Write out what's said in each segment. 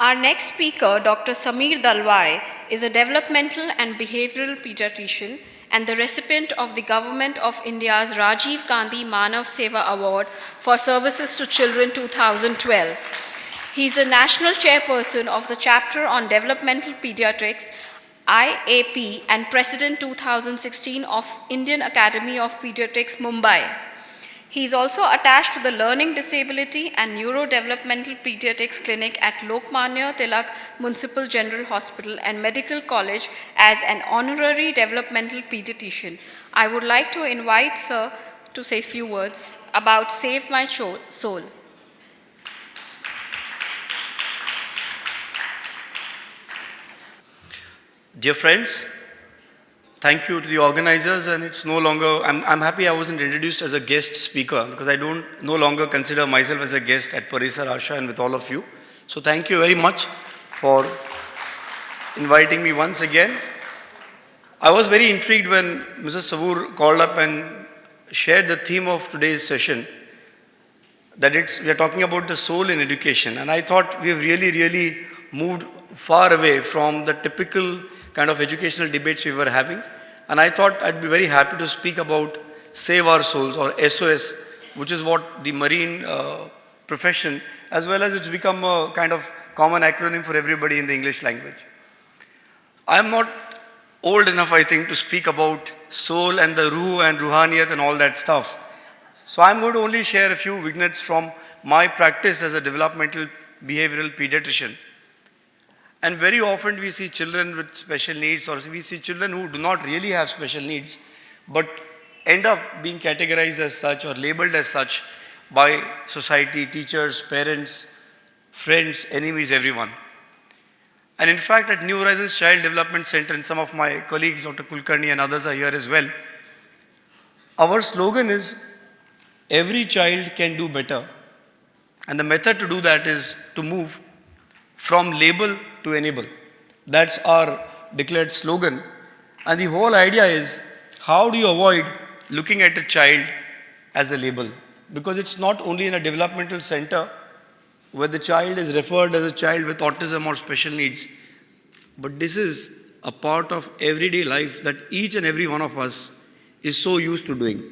Our next speaker, Dr. Samir Dalwai, is a developmental and behavioral pediatrician and the recipient of the Government of India's Rajiv Gandhi Manav Seva Award for Services to Children 2012. He is the national chairperson of the chapter on developmental pediatrics, IAP, and President 2016 of Indian Academy of Pediatrics, Mumbai. He is also attached to the Learning Disability and Neurodevelopmental Pediatrics Clinic at Lokmanya Tilak Municipal General Hospital and Medical College as an honorary developmental pediatrician. I would like to invite Sir to say a few words about Save My Soul. Dear friends, thank you to the organizers, and it's no longer, I'm happy I wasn't introduced as a guest speaker because I no longer consider myself as a guest at Parisar, Asha, and with all of you. So thank you very much for inviting me once again. I was very intrigued when Mrs. Savur called up and shared the theme of today's session, that we are talking about the soul in education. And I thought we have really moved far away from the typical kind of educational debates we were having. And I thought I'd be very happy to speak about Save Our Souls, or SOS, which is what the marine profession, as well as it's become a kind of common acronym for everybody in the English language. I'm not old enough, I think, to speak about soul and the ruh and ruhaniyat and all that stuff. So I'm going to only share a few vignettes from my practice as a developmental behavioral pediatrician. And very often we see children with special needs, or we see children who do not really have special needs, but end up being categorized as such or labeled as such by society, teachers, parents, friends, enemies, everyone. And in fact, at New Horizons Child Development Center, and some of my colleagues, Dr. Kulkarni and others are here as well, our slogan is, every child can do better. And the method to do that is to move from label to enable. That's our declared slogan. And the whole idea is, how do you avoid looking at a child as a label? Because it's not only in a developmental center where the child is referred as a child with autism or special needs, but this is a part of everyday life that each and every one of us is so used to doing.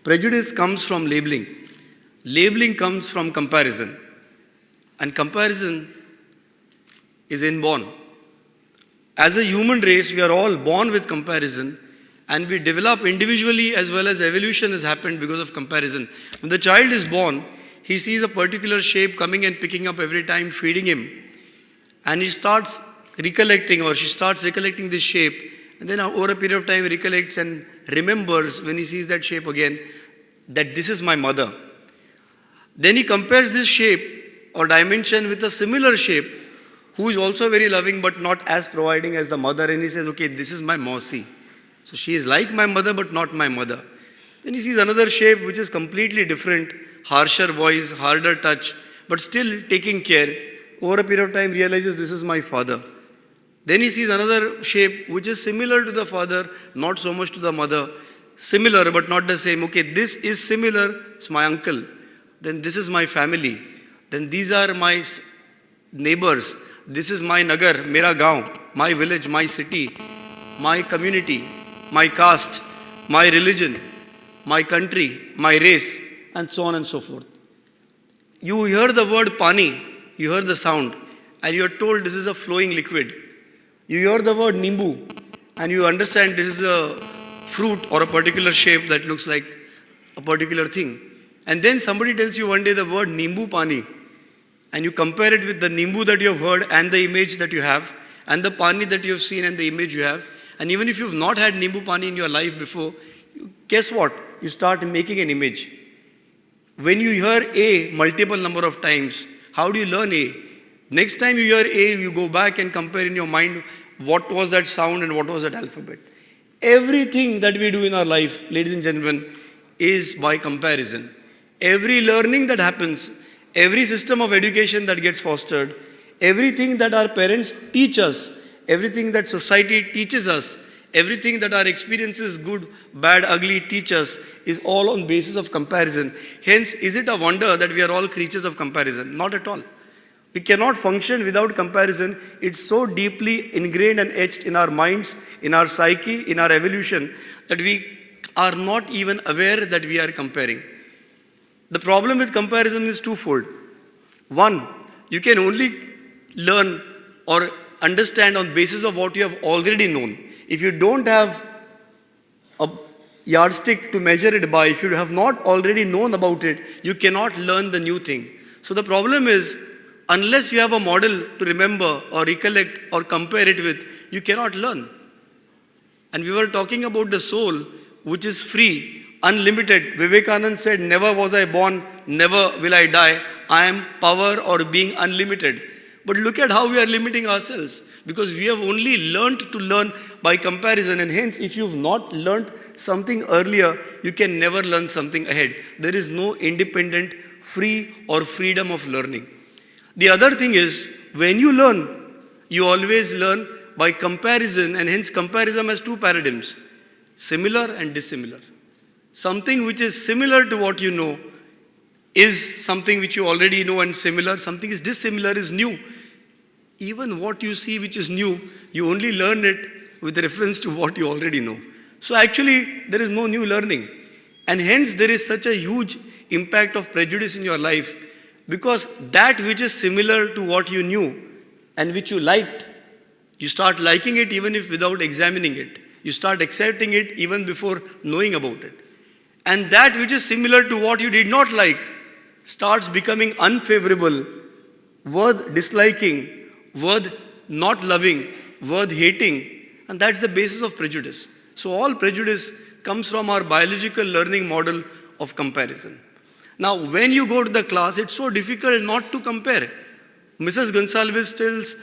Prejudice comes from labeling. Labeling comes from comparison. And comparison is inborn. As a human race, we are all born with comparison, and we develop individually as well as evolution has happened because of comparison. When the child is born, he sees a particular shape coming and picking up every time, feeding him. And he starts recollecting, or she starts recollecting this shape, and then over a period of time recollects and remembers when he sees that shape again, that this is my mother. Then he compares this shape or dimension with a similar shape, who is also very loving but not as providing as the mother, and he says, okay, this is my Mausi. So she is like my mother but not my mother. Then he sees another shape which is completely different, harsher voice, harder touch, but still taking care. Over a period of time realizes this is my father. Then he sees another shape which is similar to the father, not so much to the mother. Similar but not the same. Okay, this is similar, it's my uncle. Then this is my family. Then these are my neighbors. This is my nagar, mera gaon, my village, my city, my community, my caste, my religion, my country, my race, and so on and so forth. You hear the word pani, you hear the sound, and you are told this is a flowing liquid. You hear the word nimbu, and you understand this is a fruit or a particular shape that looks like a particular thing. And then somebody tells you one day the word nimbu pani, and you compare it with the nimbu that you have heard and the image that you have, and the pani that you have seen and the image you have. And even if you have not had nimbu pani in your life before, guess what? You start making an image. When you hear A multiple number of times, how do you learn A? Next time you hear A, you go back and compare in your mind what was that sound and what was that alphabet. Everything that we do in our life, ladies and gentlemen, is by comparison. Every learning that happens, every system of education that gets fostered, everything that our parents teach us, everything that society teaches us, everything that our experiences, good, bad, ugly, teach us, is all on basis of comparison. Hence, is it a wonder that we are all creatures of comparison? Not at all. We cannot function without comparison. It's so deeply ingrained and etched in our minds, in our psyche, in our evolution, that we are not even aware that we are comparing. The problem with comparison is twofold. One, you can only learn or understand on basis of what you have already known. If you don't have a yardstick to measure it by, if you have not already known about it, you cannot learn the new thing. So the problem is, unless you have a model to remember or recollect or compare it with, you cannot learn. And we were talking about the soul, which is free, unlimited. Vivekananda said, never was I born, never will I die. I am power or being unlimited. But look at how we are limiting ourselves, because we have only learned to learn by comparison, and hence if you've not learned something earlier, you can never learn something ahead. There is no independent, free or freedom of learning. The other thing is, when you learn, you always learn by comparison, and hence comparison has two paradigms, similar and dissimilar. Something which is similar to what you know is something which you already know and similar. Something is dissimilar is new. Even what you see which is new, you only learn it with reference to what you already know. So actually, there is no new learning. And hence, there is such a huge impact of prejudice in your life, because that which is similar to what you knew and which you liked, you start liking it even if without examining it. You start accepting it even before knowing about it. And that which is similar to what you did not like starts becoming unfavorable, worth disliking, worth not loving, worth hating. And that's the basis of prejudice. So all prejudice comes from our biological learning model of comparison. Now, when you go to the class, it's so difficult not to compare. Mrs. Gonsalves tells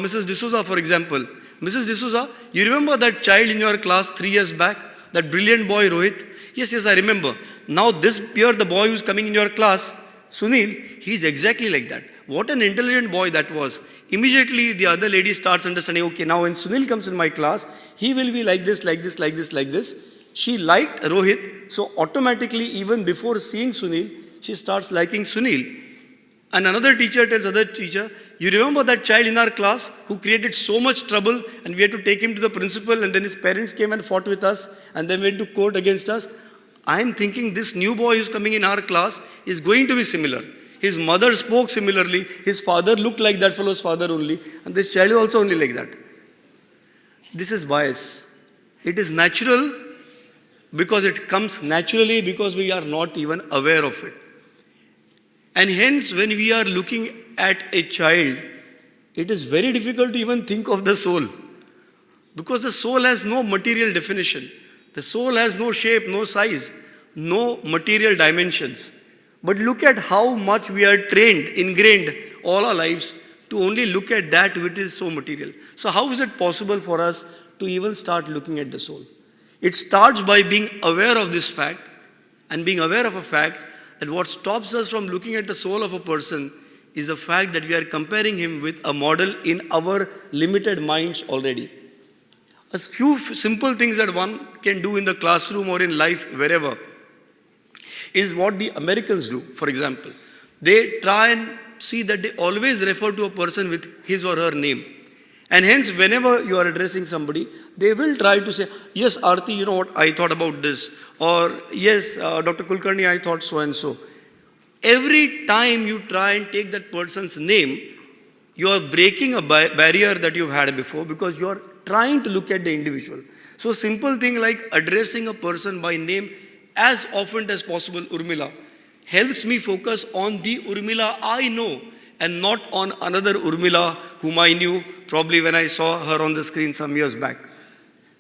Mrs. D'Souza, for example, Mrs. D'Souza, you remember that child in your class 3 years back, that brilliant boy Rohit? Yes, I remember. Now this year, the boy who's coming in your class, Sunil, he's exactly like that. What an intelligent boy that was. Immediately, the other lady starts understanding, okay, now when Sunil comes in my class, he will be like this, like this, like this, like this. She liked Rohit, so automatically, even before seeing Sunil, she starts liking Sunil. And another teacher tells other teacher, you remember that child in our class who created so much trouble and we had to take him to the principal, and then his parents came and fought with us and then went to court against us? I am thinking this new boy who's coming in our class is going to be similar. His mother spoke similarly, his father looked like that fellow's father only, and this child is also only like that. This is bias. It is natural because it comes naturally, because we are not even aware of it. And hence, when we are looking at a child, it is very difficult to even think of the soul, because the soul has no material definition. The soul has no shape, no size, no material dimensions. But look at how much we are trained, ingrained all our lives to only look at that which is so material. So how is it possible for us to even start looking at the soul? It starts by being aware of this fact, and being aware of a fact that what stops us from looking at the soul of a person is the fact that we are comparing him with a model in our limited minds already. A few simple things that one can do in the classroom or in life, wherever, is what the Americans do. For example, they try and see that they always refer to a person with his or her name. And hence, whenever you are addressing somebody, they will try to say, yes, Aarti, you know what, I thought about this. Or, yes, Dr. Kulkarni, I thought so and so. Every time you try and take that person's name, you are breaking a barrier that you've had before, because you are trying to look at the individual. So simple thing like addressing a person by name as often as possible, Urmila, helps me focus on the Urmila I know and not on another Urmila whom I knew probably when I saw her on the screen some years back.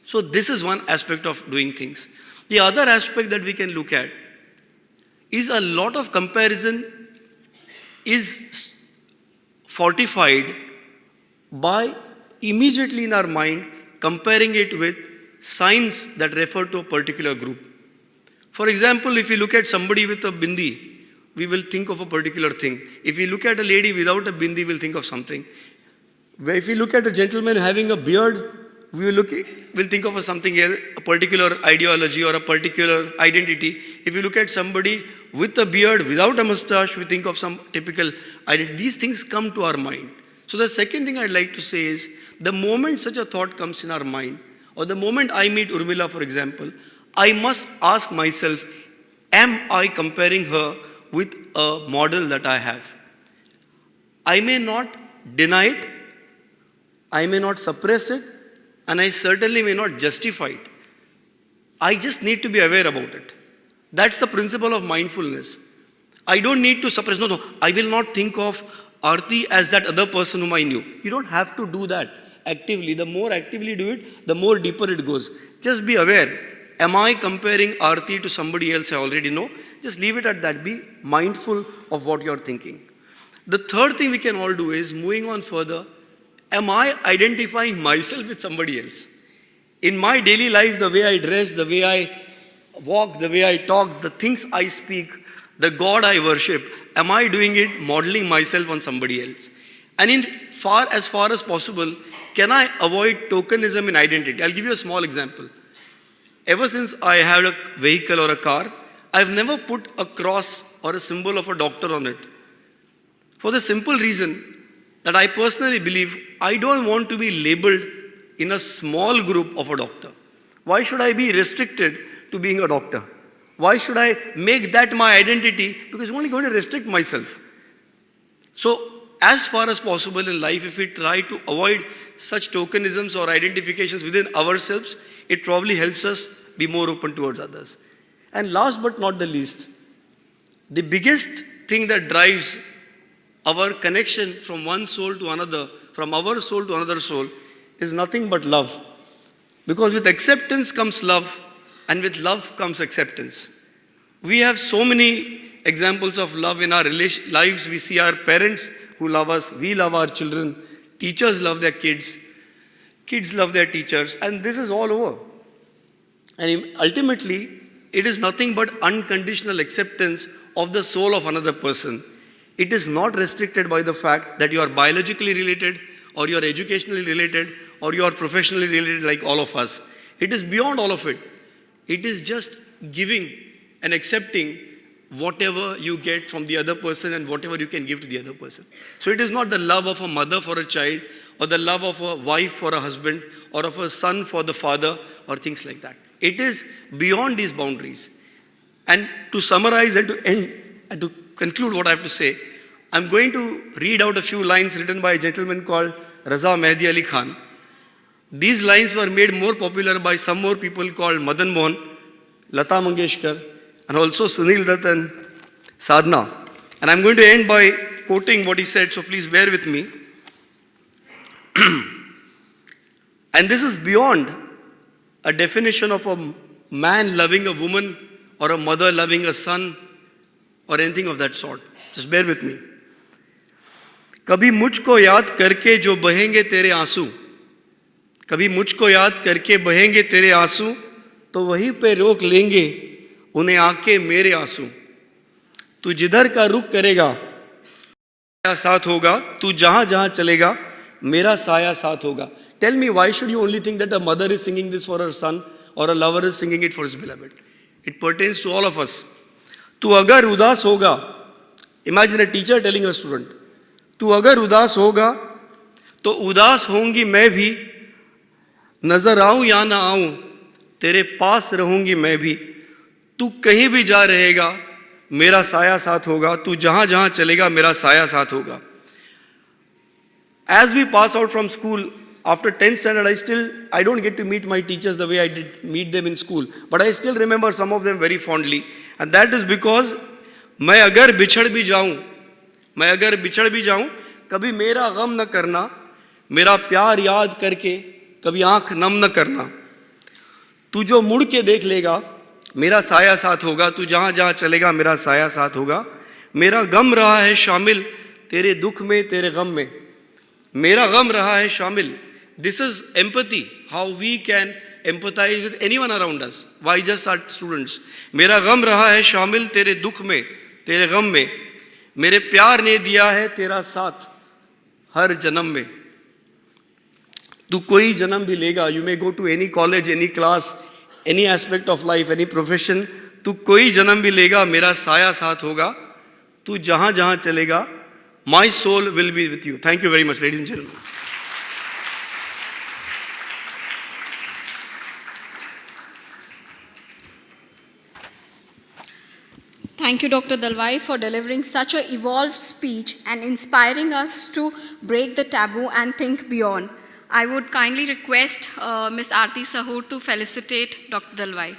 So this is one aspect of doing things. The other aspect that we can look at is a lot of comparison is fortified by immediately in our mind comparing it with signs that refer to a particular group. For example, if you look at somebody with a bindi, we will think of a particular thing. If we look at a lady without a bindi, we'll think of something. If we look at a gentleman having a beard, we'll think of something else, a particular ideology or a particular identity. If you look at somebody with a beard, without a mustache, we think of some typical identity. These things come to our mind. So the second thing I'd like to say is, the moment such a thought comes in our mind, or the moment I meet Urmila, for example, I must ask myself, am I comparing her with a model that I have? I may not deny it, I may not suppress it, and I certainly may not justify it. I just need to be aware about it. That's the principle of mindfulness. I don't need to suppress. No, I will not think of Aarti as that other person whom I knew. You don't have to do that actively. The more actively you do it, the more deeper it goes. Just be aware. Am I comparing Aarti to somebody else I already know? Just leave it at that. Be mindful of what you're thinking. The third thing we can all do is, moving on further, am I identifying myself with somebody else? In my daily life, the way I dress, the way I walk, the way I talk, the things I speak, the God I worship, am I doing it modeling myself on somebody else? And as far as possible, can I avoid tokenism in identity? I'll give you a small example. Ever since I had a vehicle or a car, I've never put a cross or a symbol of a doctor on it. For the simple reason that I personally believe I don't want to be labeled in a small group of a doctor. Why should I be restricted to being a doctor? Why should I make that my identity? Because it's only going to restrict myself. So, as far as possible in life, if we try to avoid such tokenisms or identifications within ourselves, it probably helps us be more open towards others. And last but not the least, the biggest thing that drives our connection from one soul to another, from our soul to another soul, is nothing but love. Because with acceptance comes love, and with love comes acceptance. We have so many examples of love in our lives. We see our parents who love us, we love our children, teachers love their kids, kids love their teachers, and this is all over. And ultimately, it is nothing but unconditional acceptance of the soul of another person. It is not restricted by the fact that you are biologically related, or you are educationally related, or you are professionally related like all of us. It is beyond all of it. It is just giving and accepting whatever you get from the other person and whatever you can give to the other person. So it is not the love of a mother for a child, or the love of a wife for a husband, or of a son for the father, or things like that. It is beyond these boundaries. And to summarize and to end and to conclude what I have to say, I'm going to read out a few lines written by a gentleman called Raza Mehdi Ali Khan. These lines were made more popular by some more people called Madan Mohan, Lata Mangeshkar, and also Sunil Dutt and Sadhna. And I'm going to end by quoting what he said, so please bear with me. And this is beyond a definition of a man loving a woman, or a mother loving a son, or anything of that sort. Just bear with me. कभी मुझको याद करके जो बहेंगे तेरे आंसू, कभी मुझको याद करके बहेंगे तेरे आंसू, तो वहीं पे रोक लेंगे उन्हें आके मेरे आंसू. तू जिधर का रुख करेगा मेरा साथ होगा, तू जहां जहां चलेगा मेरा साया साथ होगा. Tell me, why should you only think that a mother is singing this for her son, or a lover is singing it for his beloved? It pertains to all of us. तू अगर उदास होगा, imagine a teacher telling a student, तू अगर उदास होगा तो उदास होंगी मैं भी, नजर आऊं या ना आऊं तेरे पास रहूंगी मैं भी. तू कहीं भी जा रहेगा मेरा साया साथ होगा, तू जहां जहां चलेगा मेरा साया साथ होगा. As we pass out from school, after 10th standard, I don't get to meet my teachers the way I did meet them in school. But I still remember some of them very fondly. And that is because मैं अगर बिछड़ भी जाऊं, कभी मेरा गम न करना, मेरा प्यार याद करके कभी आंख नम न करना. तू जो मुड़ के देख लेगा मेरा साया साथ होगा, तू जहां जहां चलेगा मेरा साया साथ होगा. मेरा गम रहा है शामिल तेरे दुख में तेरे गम में, मेरा गम रहा है शामिल. This is empathy, how we can empathize with anyone around us. Why just our students? मेरा गम रहा है शामिल तेरे दुख में तेरे गम में, मेरे प्यार ने दिया है तेरा साथ हर जन्म में. तू कोई जन्म भी लेगा, you may go to any college, any class, any aspect of life, any profession, तू तू कोई जन्म भी लेगा मेरा साया साथ होगा, तू जहां जहां चलेगा my soul will be with you. Thank you very much, ladies and gentlemen. Thank you, Dr. Dalwai, for delivering such an evolved speech and inspiring us to break the taboo and think beyond. I would kindly request Ms. Aarti Sahur to felicitate Dr. Dalwai.